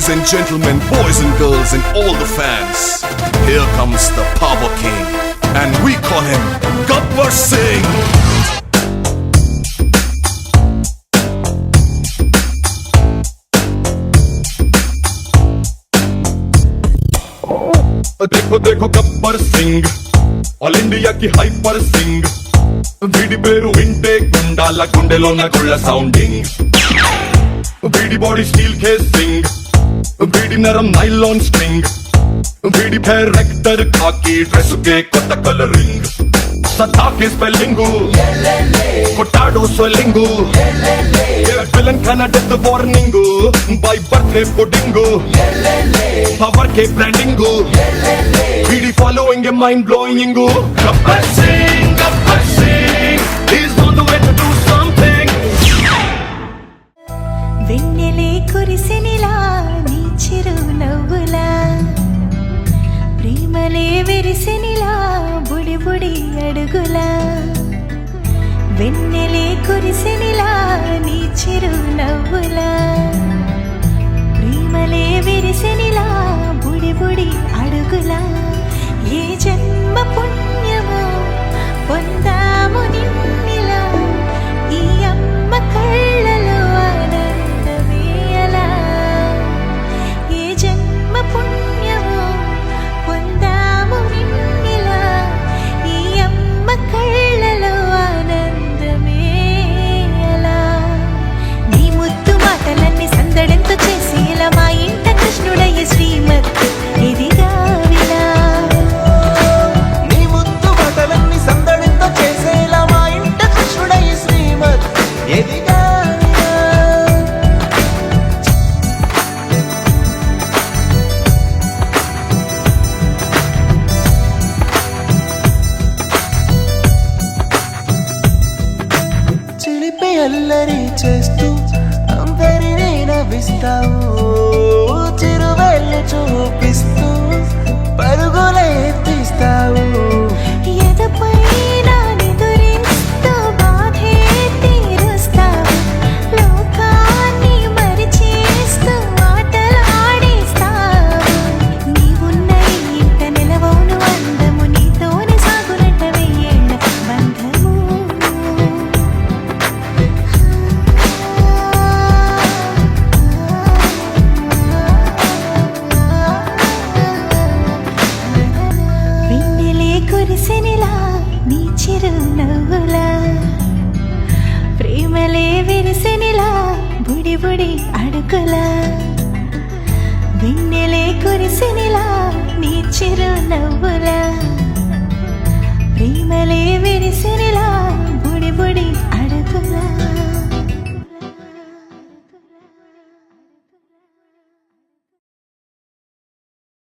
Ladies and gentlemen, boys and girls and all the fans, here comes the Power King and we call him Gabbar Singh. देखो देखो Gabbar Singh all India की hyper Singh వీడి పేరు వింటే గుండాల గుండెలో నా గుళ్ళ సౌండింగ్ వీడి బాడీ స్టీల్ కేసింగ్ వీడి నరం నైలాన్ స్ట్రింగ్ వీడి డైరెక్టర్ కాకి డ్రెస్ కే కొత్త కలరింగ్ సతా కే స్పెల్లింగ్ కొట్టాడో స్వెల్లింగ్ విలన్ కన death warning by birthday pudding power కే బ్రాండింగ్ వీడి ఫాలోయింగ్ ఏ mind blowing Gabbar Singh he's on the way to do something. వెన్నెలే కురిసెనిలా నీ చిరు నవ్వులా ప్రేమలే విరిసెనిలా బుడి బుడి అడుగులా వెన్నెలే కురిసెనిలా నీ చిరు నవ్వులా ప్రేమలే విరిసెనిలా బుడి బుడి అడుగులా ఏ జన్మ పుణ్యమో పొందాము నిన్నిలా ఈ అమ్మ కళ్ళలో ఆనందమేలా ఏ జన్మ పుణ్యమో పొందాము నిన్నిలా ఈ అమ్మ కళ్ళలో ఆనందమేలా నీ ముద్దు మాటలన్నీ సందడంతో చేసేలా మా ఇంట కృష్ణుడయ్య శ్రీమత్ ఇదిగా వినా చిలిపి అల్లరి చేస్తూ అందరినీ నవ్విస్తావు చిరువెళ్ళు చూపిస్తూ పరుగులే తీస్తావు ఎదపై కురిసెనిలా నీ చిరు నవ్వులా ప్రేమలే విరిసెనిలా బుడి బుడి అడుగులా వెన్నెలే కురిసెనిలా నీ చిరు నవ్వులా ప్రేమలే విరిసెనిలా బుడి బుడి